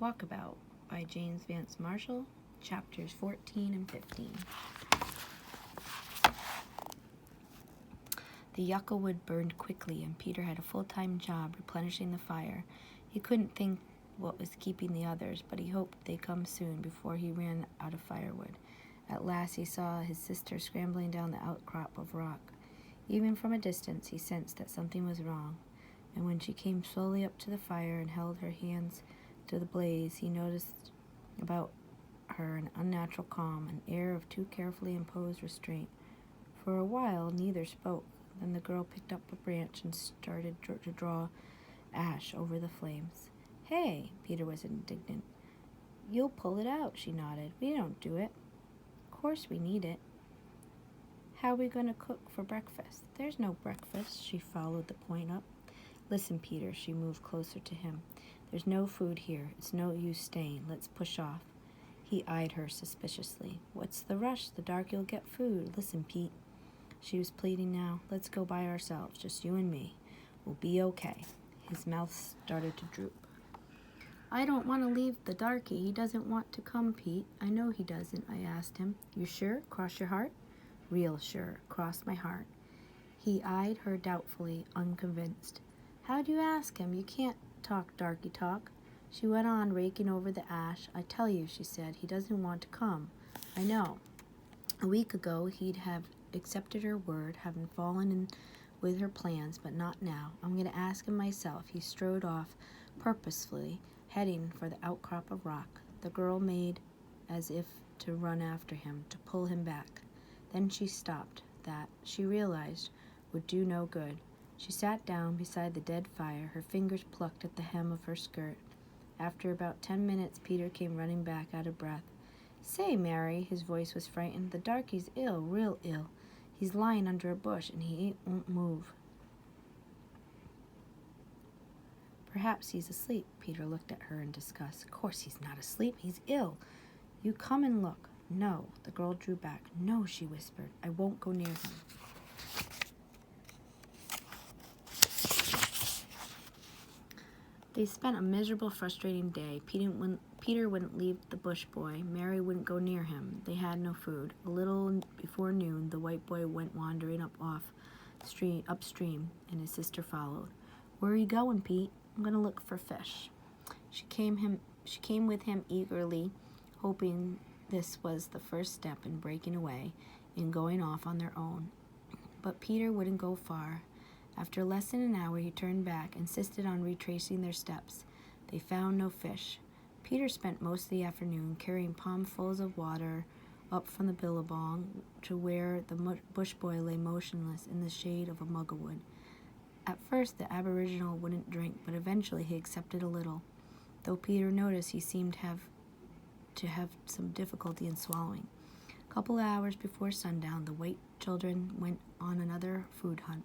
Walkabout by James Vance Marshall, chapters 14 and 15. The yucca wood burned quickly, and Peter had a full-time job replenishing the fire. He couldn't think what was keeping the others, but he hoped they'd come soon before he ran out of firewood. At last he saw his sister scrambling down the outcrop of rock. Even from a distance he sensed that something was wrong, and when she came slowly up to the fire and held her hands to the blaze, he noticed about her an unnatural calm, an air of too carefully imposed restraint. For a while neither spoke. Then the girl picked up a branch and started to draw ash over the flames. "Hey," Peter was indignant. "You'll pull it out," she nodded. "We don't do it." "Of course we need it." "How are we going to cook for breakfast?" "There's no breakfast." She followed the point up. "Listen, Peter," she moved closer to him. "There's no food here. It's no use staying. Let's push off." He eyed her suspiciously. "What's the rush? The dark you'll get food. Listen, Pete." She was pleading now. "Let's go by ourselves, just you and me. We'll be okay." His mouth started to droop. "I don't want to leave the darky. He doesn't want to come, Pete." "I know he doesn't," I asked him. "You sure? Cross your heart?" "Real sure. Cross my heart." He eyed her doubtfully, unconvinced. "How do you ask him? You can't talk darky talk." She went on, raking over the ash. "I tell you," she said, "he doesn't want to come." "I know." A week ago he'd have accepted her word, having fallen in with her plans, but not now. "I'm going to ask him myself." He strode off, purposefully heading for the outcrop of rock. The girl made as if to run after him, to pull him back. Then she stopped. That, she realized, would do no good. She sat down beside the dead fire, her fingers plucked at the hem of her skirt. After about 10 minutes, Peter came running back out of breath. "Say, Mary," his voice was frightened, "the darky's ill, real ill. He's lying under a bush, and he won't move." "Perhaps he's asleep." Peter looked at her in disgust. "Of course he's not asleep. He's ill. You come and look." "No." The girl drew back. "No," she whispered. "I won't go near him." They spent a miserable, frustrating day. Peter wouldn't leave the bush boy. Mary wouldn't go near him. They had no food. A little before noon, the white boy went wandering upstream, and his sister followed. "Where are you going, Pete?" "I'm going to look for fish." She came with him eagerly, hoping this was the first step in breaking away and going off on their own. But Peter wouldn't go far. After less than an hour, he turned back, insisted on retracing their steps. They found no fish. Peter spent most of the afternoon carrying palmfuls of water up from the billabong to where the bush boy lay motionless in the shade of a muggawood. At first, the aboriginal wouldn't drink, but eventually he accepted a little, though Peter noticed he seemed to have some difficulty in swallowing. A couple hours before sundown, the white children went on another food hunt.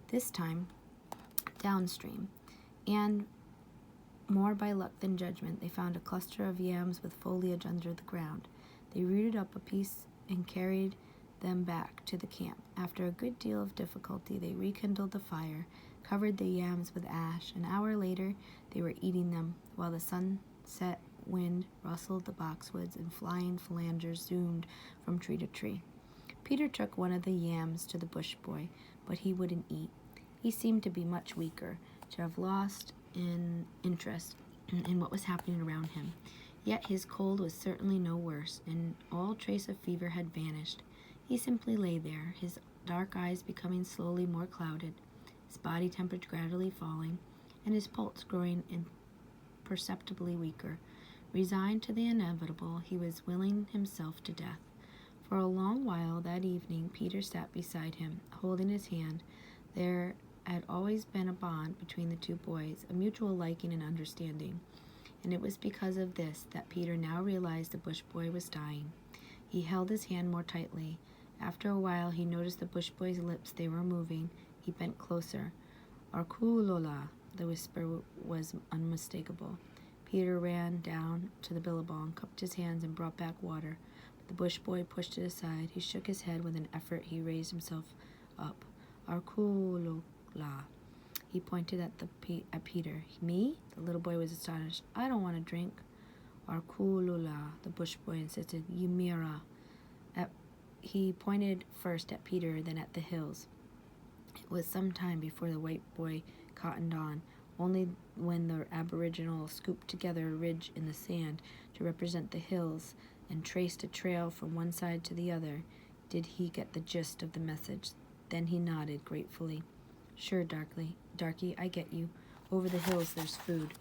This time downstream, and more by luck than judgment, they found a cluster of yams with foliage under the ground. They rooted up a piece and carried them back to the camp. After a good deal of difficulty, they rekindled the fire, covered the yams with ash. An hour later, they were eating them, while the sunset wind rustled the boxwoods and flying phalangers zoomed from tree to tree. Peter took one of the yams to the bush boy, but he wouldn't eat. He seemed to be much weaker, to have lost interest in what was happening around him. Yet his cold was certainly no worse, and all trace of fever had vanished. He simply lay there, his dark eyes becoming slowly more clouded, his body temperature gradually falling, and his pulse growing imperceptibly weaker. Resigned to the inevitable, he was willing himself to death. For a long while that evening, Peter sat beside him, holding his hand. There had always been a bond between the two boys, a mutual liking and understanding, and it was because of this that Peter now realized the bush boy was dying. He held his hand more tightly. After a while, he noticed the bush boy's lips. They were moving. He bent closer. "Arkulola," the whisper was unmistakable. Peter ran down to the billabong, cupped his hands, and brought back water. But the bush boy pushed it aside. He shook his head with an effort. He raised himself up. "Arkulola." He pointed at Peter. "Me?" The little boy was astonished. "I don't want to drink." Arkulula, the bush boy insisted. Ymira. He pointed first at Peter, then at the hills. It was some time before the white boy cottoned on. Only when the aboriginal scooped together a ridge in the sand to represent the hills and traced a trail from one side to the other did he get the gist of the message. Then he nodded gratefully. Sure, Darky, I get you. Over the hills there's food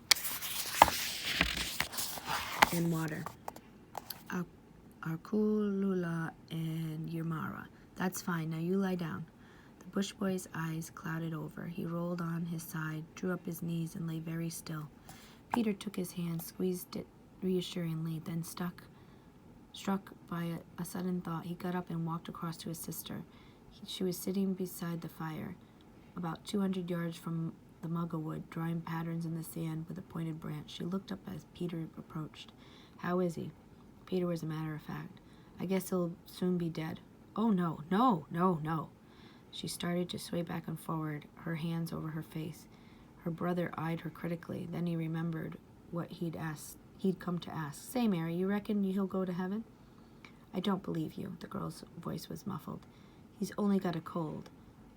and water. Arkulula and Ymira. That's fine. Now you lie down. The bush boy's eyes clouded over. He rolled on his side, drew up his knees, and lay very still. Peter took his hand, squeezed it reassuringly, then struck by a sudden thought, he got up and walked across to his sister. She was sitting beside the fire, about 200 yards from the muggawood, drawing patterns in the sand with a pointed branch. She looked up as Peter approached. How is he? Peter was a matter of fact. I guess he'll soon be dead. Oh, no, no, no, no. She started to sway back and forward, her hands over her face. Her brother eyed her critically. Then he remembered what he'd come to ask. Say, Mary, you reckon he'll go to heaven? I don't believe you. The girl's voice was muffled. He's only got a cold.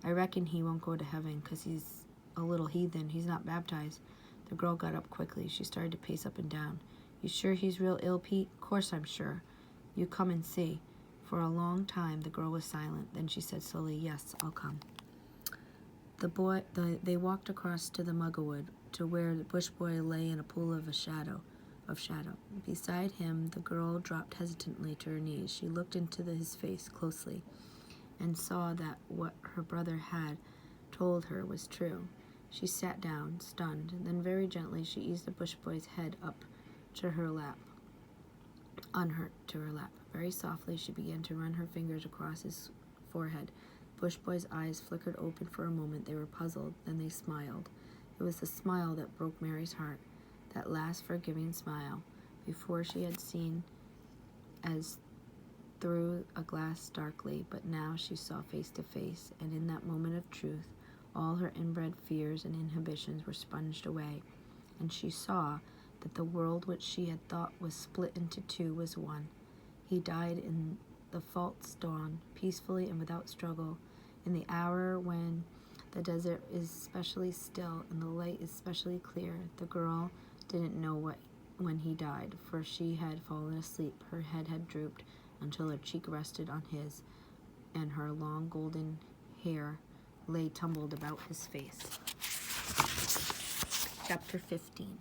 I reckon he won't go to heaven because he's a little heathen. He's not baptized. The girl got up quickly. She started to pace up and down. You sure he's real ill, Pete? Of course I'm sure. You come and see. For a long time the girl was silent. Then she said slowly, yes, I'll come. They walked across to the muggawood, to where the bush boy lay in a pool of shadow. Beside him, the girl dropped hesitantly to her knees. She looked into his face closely and saw that what her brother had told her was true. She sat down, stunned. Then very gently she eased the bush boy's head up to her lap. Very softly she began to run her fingers across his forehead. Bush boy's eyes flickered open for a moment. They were puzzled. Then they smiled. It was the smile that broke Mary's heart, that last forgiving smile. Before she had seen as through a glass darkly, but now she saw face to face, and in that moment of truth, all her inbred fears and inhibitions were sponged away, and she saw that the world which she had thought was split into two was one. He died in the false dawn, peacefully and without struggle, in the hour when the desert is specially still and the light is specially clear. The girl didn't know when he died, for she had fallen asleep. Her head had drooped until her cheek rested on his, and her long golden hair lay tumbled about his face. Chapter 15.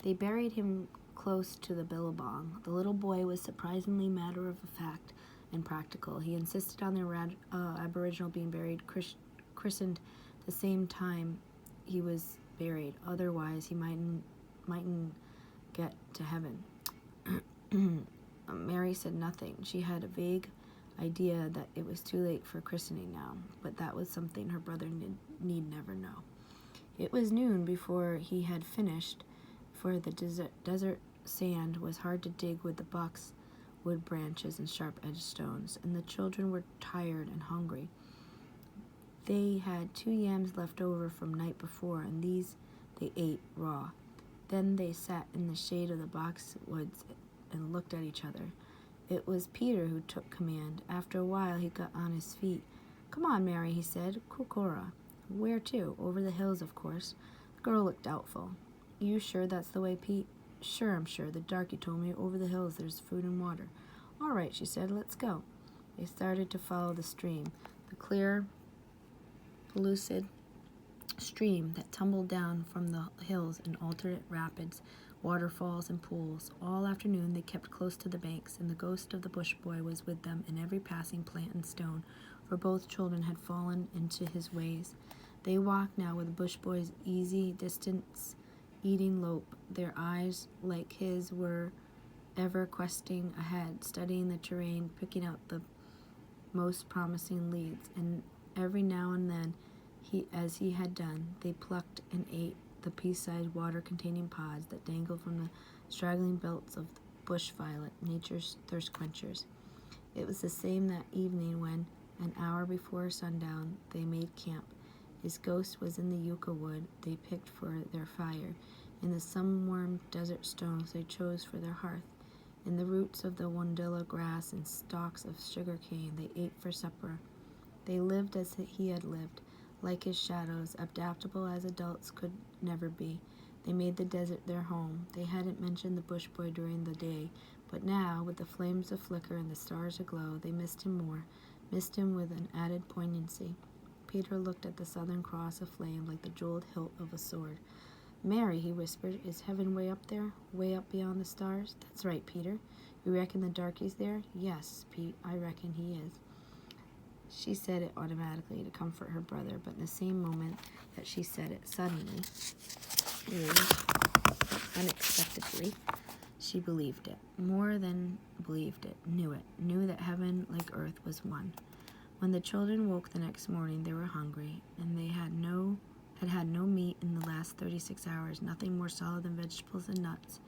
They buried him close to the billabong. The little boy was surprisingly matter-of-fact and practical. He insisted on the Aboriginal being buried, christened the same time he was buried. Otherwise, he mightn't get to heaven. Mary said nothing. She had a vague idea that it was too late for christening now, but that was something her brother need never know. It was noon before he had finished, for the desert sand was hard to dig with the boxwood branches and sharp-edged stones, and the children were tired and hungry. They had 2 yams left over from night before, and these they ate raw. Then they sat in the shade of the boxwoods and looked at each other. It was Peter who took command. After a while he got on his feet. Come on, Mary, he said. Kukora. Where to? Over the hills, of course. The girl looked doubtful. You sure that's the way, Pete? Sure, I'm sure. The darky told me over the hills there's food and water. All right, she said. Let's go. They started to follow the stream, the clear, pellucid stream that tumbled down from the hills in alternate rapids, waterfalls, and pools. All afternoon they kept close to the banks, and the ghost of the bush boy was with them in every passing plant and stone, for both children had fallen into his ways. They walked now with the bush boy's easy distance eating lope. Their eyes, like his, were ever questing ahead, studying the terrain, picking out the most promising leads, and every now and then, as he had done, they plucked and ate the pea-sized water-containing pods that dangled from the straggling belts of bush violet, nature's thirst quenchers. It was the same that evening when, an hour before sundown, they made camp. His ghost was in the yucca wood they picked for their fire, in the sun-warmed desert stones they chose for their hearth. In the roots of the wandilla grass and stalks of sugar cane they ate for supper. They lived as he had lived, like his shadows, adaptable as adults could never be. They made the desert their home. They hadn't mentioned the bush boy during the day, but now, with the flames aflicker and the stars aglow, they missed him more, missed him with an added poignancy. Peter looked at the southern cross aflame like the jeweled hilt of a sword. "Mary," he whispered, "is heaven way up there, way up beyond the stars?" "That's right, Peter. You reckon the darky's there?" "Yes, Pete, I reckon he is." She said it automatically to comfort her brother, but in the same moment that she said it, suddenly, unexpectedly, she believed it. More than believed it, knew that heaven, like earth, was one. When the children woke the next morning, they were hungry, and they had had no meat in the last 36 hours, nothing more solid than vegetables and nuts.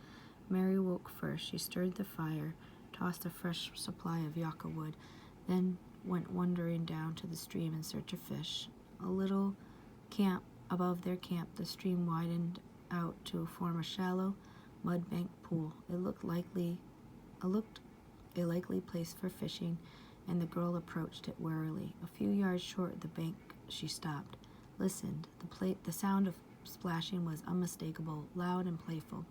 Mary woke first. She stirred the fire, tossed a fresh supply of yucca wood, then went wandering down to the stream in search of fish. A little camp above their camp, the stream widened out to form a shallow, mud-banked pool. It looked a likely place for fishing, and the girl approached it warily. A few yards short of the bank, she stopped, listened. The sound of splashing was unmistakable, loud and playful.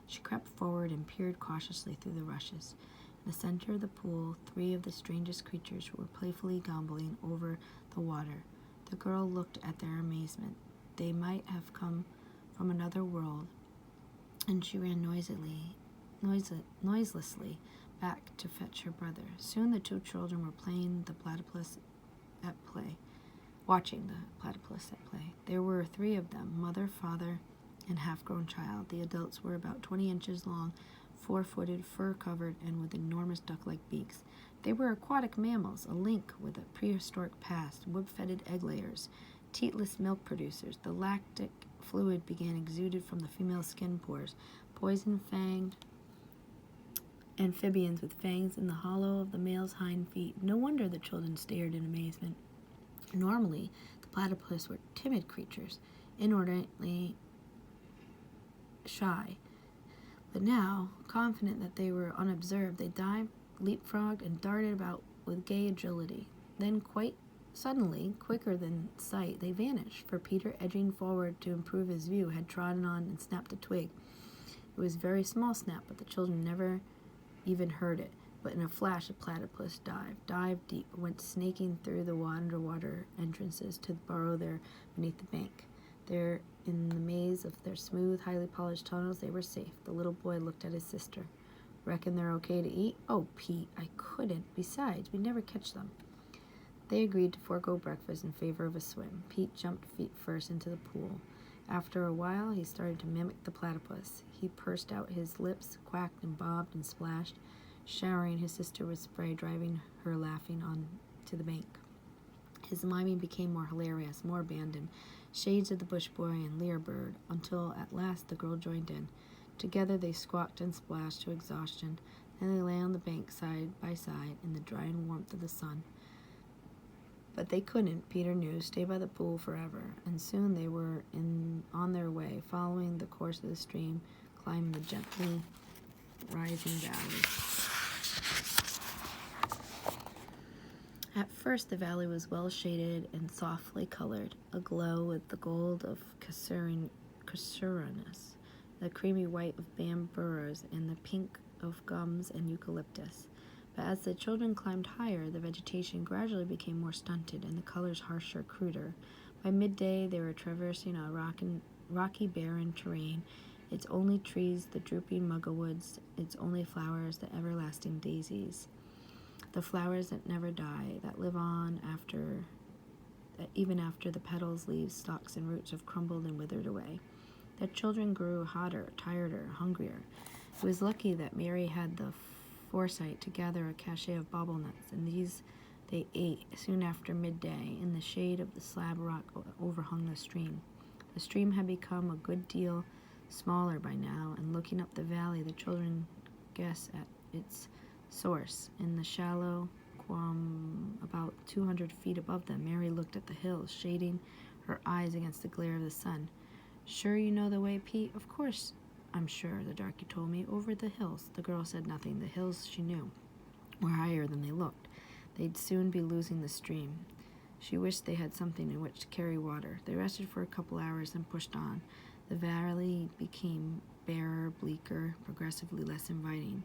She crept forward and peered cautiously through the rushes. In the center of the pool, 3 of the strangest creatures were playfully gamboling over the water. The girl looked at their amazement. They might have come from another world, and she ran noiselessly back to fetch her brother. Soon the 2 children were watching the platypus at play. There were 3 of them, mother, father, and half-grown child. The adults were about 20 inches long, 4-footed, fur-covered, and with enormous duck-like beaks. They were aquatic mammals, a link with a prehistoric past, web-fetid egg-layers, teatless milk producers. The lactic fluid began exuded from the female skin pores, poison-fanged amphibians with fangs in the hollow of the male's hind feet. No wonder the children stared in amazement. Normally, the platypus were timid creatures, inordinately shy. But now, confident that they were unobserved, they dived, leapfrogged, and darted about with gay agility. Then, quite suddenly, quicker than sight, they vanished, for Peter, edging forward to improve his view, had trodden on and snapped a twig. It was a very small snap, but the children never even heard it. But in a flash, a platypus dived deep, went snaking through the underwater entrances to burrow there beneath the bank. There, in the maze of their smooth, highly polished tunnels, they were safe. The little boy looked at his sister. "Reckon they're okay to eat?" "Oh, Pete, I couldn't. Besides, we never catch them." They agreed to forego breakfast in favor of a swim. Pete jumped feet first into the pool. After a while, he started to mimic the platypus. He pursed out his lips, quacked and bobbed and splashed, showering his sister with spray, driving her laughing on to the bank. His miming became more hilarious, more abandoned, shades of the bush boy and lyre bird, until at last the girl joined in. Together they squawked and splashed to exhaustion. Then they lay on the bank side by side in the drying warmth of the sun. But they couldn't, Peter knew, stay by the pool forever, and soon they were on their way, following the course of the stream, climbing the gently rising valley. At first the valley was well shaded and softly colored, aglow with the gold of casuarina, the creamy white of bamburas, and the pink of gums and eucalyptus. But as the children climbed higher, the vegetation gradually became more stunted and the colors harsher, cruder. By midday, they were traversing a rocky, barren terrain, its only trees the drooping muggawoods, its only flowers the everlasting daisies, the flowers that never die, that live on even after the petals, leaves, stalks, and roots have crumbled and withered away. The children grew hotter, tireder, hungrier. It was lucky that Mary had the foresight to gather a cache of bobble nuts, and these they ate soon after midday in the shade of the slab rock overhung the stream. The stream had become a good deal smaller by now, and looking up the valley, the children guessed at its source. In the shallow about 200 feet above them, Mary looked at the hills, shading her eyes against the glare of the sun. Sure you know the way, Pete? Of course I'm sure, the darky told me. Over the hills. The girl said nothing. The hills, she knew, were higher than they looked. They'd soon be losing the stream. She wished they had something in which to carry water. They rested for a couple hours and pushed on. The valley became barer, bleaker, progressively less inviting.